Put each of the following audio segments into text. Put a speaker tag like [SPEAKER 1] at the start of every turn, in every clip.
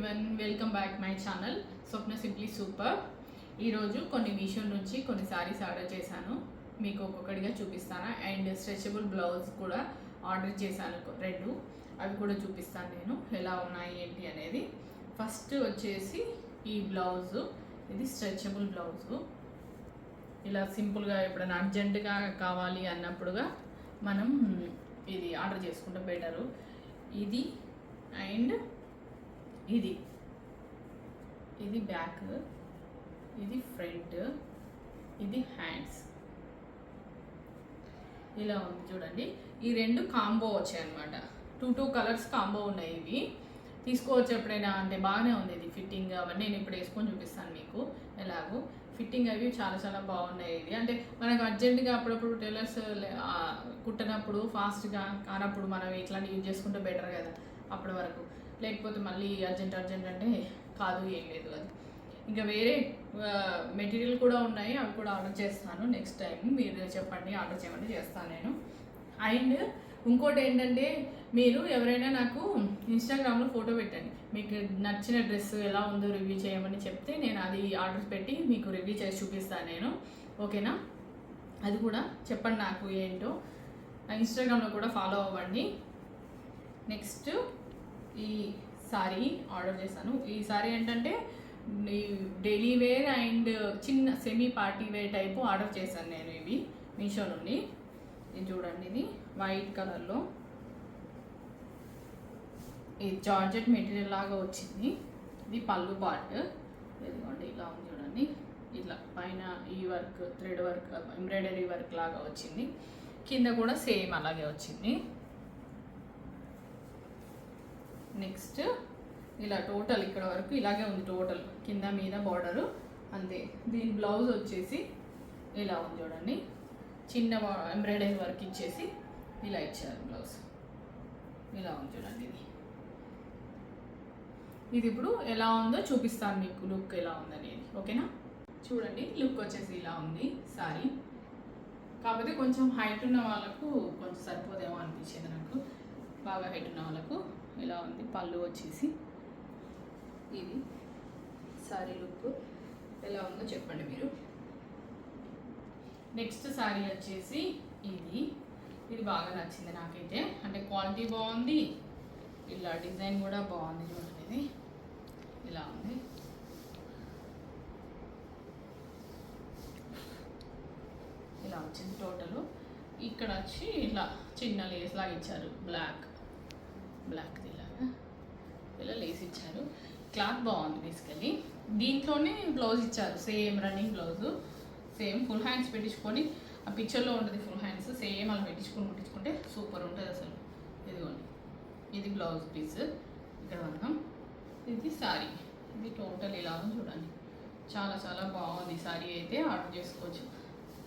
[SPEAKER 1] Everyone, welcome back my channel Swapna simply super. ఈరోజు కొన్ని మీషో నుంచి కొన్ని సారీస్ ఆర్డర్ చేశాను, మీకు ఒక్కొక్కటిగా చూపిస్తాను. అండ్ స్ట్రెచబుల్ బ్లౌజ్ కూడా ఆర్డర్ చేశాను, రెండు అవి కూడా చూపిస్తాను నేను ఎలా ఉన్నాయి ఏంటి అనేది. ఫస్ట్ వచ్చేసి ఈ బ్లౌజు, ఇది స్ట్రెచబుల్ బ్లౌజు. ఇలా సింపుల్గా ఎప్పుడైనా అర్జెంటుగా కావాలి అన్నప్పుడుగా మనం ఇది ఆర్డర్ చేసుకుంటే బెటరు. ఇది అండ్ ఇది బ్యాక్, ఇది ఫ్రంట్, ఇది హ్యాండ్స్. ఇలా ఉంది చూడండి. ఈ రెండు కాంబో వచ్చాయి అనమాట. టూ కలర్స్ కాంబో ఉన్నాయి. ఇవి తీసుకోవచ్చు ఎప్పుడైనా, అంటే బాగానే ఉంది ఇది ఫిట్టింగ్ అవన్నీ. నేను ఇప్పుడు వేసుకొని చూపిస్తాను మీకు ఎలాగో. ఫిట్టింగ్ అవి చాలా చాలా బాగున్నాయి. ఇది అంటే మనకు అర్జెంటుగా అప్పుడప్పుడు టైలర్స్ కుట్టినప్పుడు ఫాస్ట్గా కానప్పుడు మనం ఇట్లాంటి యూజ్ చేసుకుంటే బెటర్ కదా అప్పటి వరకు. లేకపోతే మళ్ళీ అర్జెంట్ అంటే కాదు, ఏం లేదు అది. ఇంకా వేరే మెటీరియల్ కూడా ఉన్నాయి, అవి కూడా ఆర్డర్ చేస్తాను నెక్స్ట్ టైం. మీరు చెప్పండి, ఆర్డర్ చేయమని చేస్తాను నేను. అండ్ ఇంకోటి ఏంటంటే, మీరు ఎవరైనా నాకు ఇన్స్టాగ్రామ్లో ఫోటో పెట్టండి, మీకు నచ్చిన డ్రెస్ ఎలా ఉందో రివ్యూ చేయమని చెప్తే నేను అది ఆర్డర్ పెట్టి మీకు రివ్యూ చేసి చూపిస్తాను నేను, ఓకేనా? అది కూడా చెప్పండి నాకు ఏంటో. ఇన్స్టాగ్రామ్లో కూడా ఫాలో అవ్వండి. నెక్స్ట్ ఈ సారీ ఆర్డర్ చేశాను. ఈ సారీ ఏంటంటే డైలీ వేర్ అండ్ చిన్న semi party wear type order చేశాను నేను. ఇవి మీషో నుండి. ఇది చూడండి, ఇది వైట్ కలర్లో ఇది జార్జెట్ మెటీరియల్ లాగా వచ్చింది. ఇది పళ్ళు పార్ట్, ఇదిగోండి ఇలా ఉంది చూడండి. ఇట్లా పైన ఈ work, thread work, embroidery work లాగా వచ్చింది. కింద కూడా సేమ్ అలాగే వచ్చింది. నెక్స్ట్ ఇలా టోటల్ ఇక్కడ వరకు ఇలాగే ఉంది, టోటల్ కింద మీద బార్డరు అంతే. దీని బ్లౌజ్ వచ్చేసి ఇలా ఉంది చూడండి. చిన్న ఎంబ్రాయిడరీ వర్క్ ఇచ్చేసి ఇలా ఇచ్చారు బ్లౌజ్. ఇలా ఉంది చూడండి. ఇది ఇప్పుడు ఎలా ఉందో చూపిస్తాను మీకు, లుక్ ఎలా ఉందనేది, ఓకేనా? చూడండి, లుక్ వచ్చేసి ఇలా ఉంది సారీ. కాకపోతే కొంచెం హైట్ ఉన్న వాళ్ళకు కొంచెం సరిపోదేమో అనిపించింది నాకు. బాగా హైట్ ఉన్న వాళ్ళకు ఇలా ఉంది. పళ్ళు వచ్చేసి ఇది సారీ లుక్ ఎలా ఉందో చెప్పండి మీరు. నెక్స్ట్ సారీ వచ్చేసి ఇది బాగా నచ్చింది నాకైతే. అంటే క్వాలిటీ బాగుంది, ఇలా డిజైన్ కూడా బాగుంది చూడండి. ఇది ఇలా ఉంది. ఇలా వచ్చింది టోటల్. ఇక్కడ వచ్చి ఇలా చిన్న లేస్ లాగా ఇచ్చారు, బ్లాక్ ఇలాగా ఇలా లేస్ ఇచ్చారు. క్లాత్ బాగుంది బేసికలీ. దీంట్లోనే బ్లౌజ్ ఇచ్చారు, same running blouse, same full hands పెట్టించుకొని, ఆ పిక్చర్లో ఉంటుంది ఫుల్ హ్యాండ్స్, సేమ్ అలా కుట్టించుకుంటే సూపర్ ఉంటుంది అసలు. ఇదిగోండి, ఇది బ్లౌజ్ పీస్ ఇక్కడ ఉన్నాం. ఇది సారీ, ఇది టోటల్ ఇలా ఉంది చూడండి. చాలా చాలా బాగుంది సారీ. అయితే ఆర్డర్ చేసుకోవచ్చు,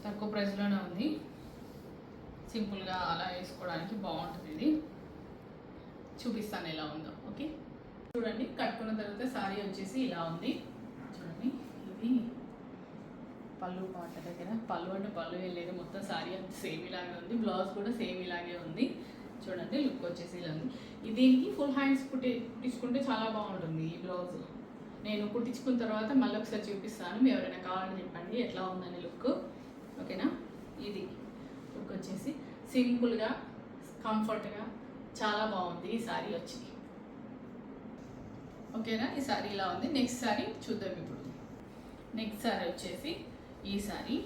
[SPEAKER 1] తక్కువ ప్రైస్లోనే ఉంది. సింపుల్గా అలా వేసుకోవడానికి బాగుంటుంది. ఇది చూపిస్తాను ఎలా ఉందో, ఓకే? చూడండి, కట్టుకున్న తర్వాత సారీ వచ్చేసి ఇలా ఉంది చూడండి. ఇది పళ్ళు పాట దగ్గర, పళ్ళు అంటే పళ్ళు వెళ్ళలేదు, మొత్తం సారీ అంతా సేమ్ ఇలాగే ఉంది. బ్లౌజ్ కూడా సేమ్ ఇలాగే ఉంది చూడండి. లుక్ వచ్చేసి ఇలా ఉంది. దీనికి ఫుల్ హ్యాండ్స్ కుట్టించుకుంటే చాలా బాగుంటుంది ఈ బ్లౌజ్. నేను కుట్టించుకున్న తర్వాత మళ్ళీ ఒకసారి చూపిస్తాను, మీరు ఎవరైనా కావాలని చెప్పండి ఎట్లా ఉందని లుక్, ఓకేనా? ఇది లుక్ వచ్చేసి సింపుల్గా, కంఫర్ట్గా చాలా బాగుంది ఈ సారీ వచ్చి, ఓకేనా? ఈ సారీ ఇలా ఉంది. నెక్స్ట్ సారీ చూద్దాం ఇప్పుడు. నెక్స్ట్ సారీ వచ్చేసి ఈ సారీ.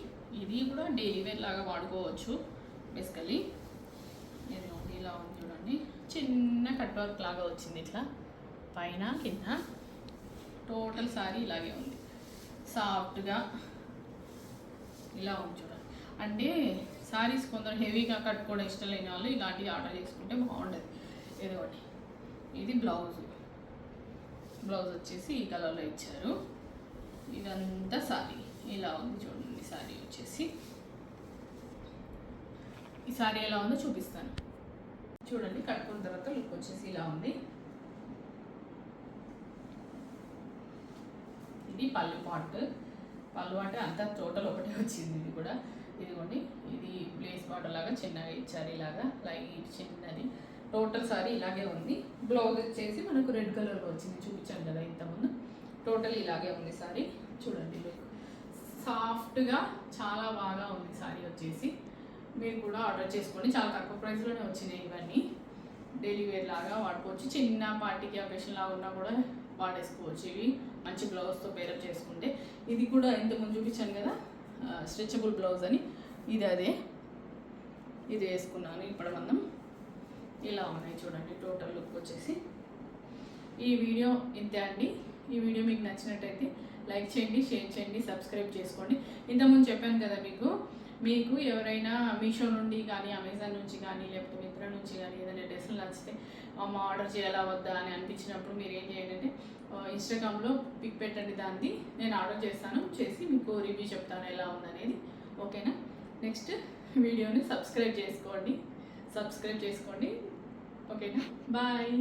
[SPEAKER 1] ఇది కూడా డైలీ వేర్ లాగా వాడుకోవచ్చు బేసికలీ. ఇది ఇలా ఉంది చూడండి. చిన్న కట్ వర్క్ లాగా వచ్చింది ఇట్లా పైన కింద. టోటల్ సారీ ఇలాగే ఉంది, సాఫ్ట్గా ఇలా ఉంది చూడండి. అంటే సారీస్ కొందరు హెవీగా కట్టుకోవడం ఇష్టం లేని వాళ్ళు ఇలాంటివి ఆర్డర్ చేసుకుంటే బాగుంటుంది. ఇదిగోండి, ఇది బ్లౌజ్ వచ్చేసి ఈ కలర్లో ఇచ్చారు. ఇదంతా సారీ ఇలా ఉంది చూడండి. సారీ వచ్చేసి ఈ సారీ ఎలా ఉందో చూపిస్తాను చూడండి. కట్టుకున్న తర్వాత లుక్ వచ్చేసి ఇలా ఉంది. ఇది పళ్ళు అంటే అంతా టోటల్ ఒకటే వచ్చింది. ఇది కూడా ఇదిగోండి, ఇది ప్లేస్ బార్డర్ లాగా చిన్నగా ఇచ్చారు, ఇలాగా లైట్ చిన్నది టోటల్ సారీ ఇలాగే ఉంది. బ్లౌజ్ వచ్చేసి మనకు రెడ్ కలర్లో వచ్చింది, చూపించాను కదా ఇంతకుముందు. టోటల్ ఇలాగే ఉంది సారీ. చూడండి లుక్ సాఫ్ట్గా చాలా బాగా ఉంది సారీ వచ్చేసి. మీరు కూడా ఆర్డర్ చేసుకోండి, చాలా తక్కువ ప్రైస్లోనే వచ్చినాయి ఇవన్నీ. డైలీ వేర్ లాగా వాడుకోవచ్చు, చిన్న పార్టీకి అకేషన్ లాగా ఉన్నా కూడా వాడేసుకోవచ్చు. ఇవి మంచి బ్లౌజ్తో పేరప్ చేసుకుంటే. ఇది కూడా ఇంతకుముందు చూపించాను కదా స్ట్రెచబుల్ బ్లౌజ్ అని, ఇది అదే. ఇది వేసుకున్నాను ఇప్పుడు మనం. ఇలా ఉన్నాయి చూడండి టోటల్ లుక్ వచ్చేసి. ఈ వీడియో ఇంతే అండి. ఈ వీడియో మీకు నచ్చినట్టయితే లైక్ చేయండి, షేర్ చేయండి, సబ్స్క్రైబ్ చేసుకోండి. ఇంతకుముందు చెప్పాను కదా మీకు ఎవరైనా మీషో నుండి కానీ అమెజాన్ నుంచి కానీ లేకపోతే మిత్ర నుంచి కానీ ఏదైనా డ్రెస్సులు నచ్చితే ఆర్డర్ చేయాలా వద్దా అని అనిపించినప్పుడు మీరు ఏం చేయండి అంటే ఇన్స్టాగ్రామ్లో పిక్ పెట్టండి దాన్ని, నేను ఆర్డర్ చేస్తాను, చేసి మీకు రివ్యూ చెప్తాను ఎలా ఉందనేది. ఓకేనా? నెక్స్ట్ వీడియోని సబ్స్క్రైబ్ చేసుకోండి. ఓకేనా? బాయ్.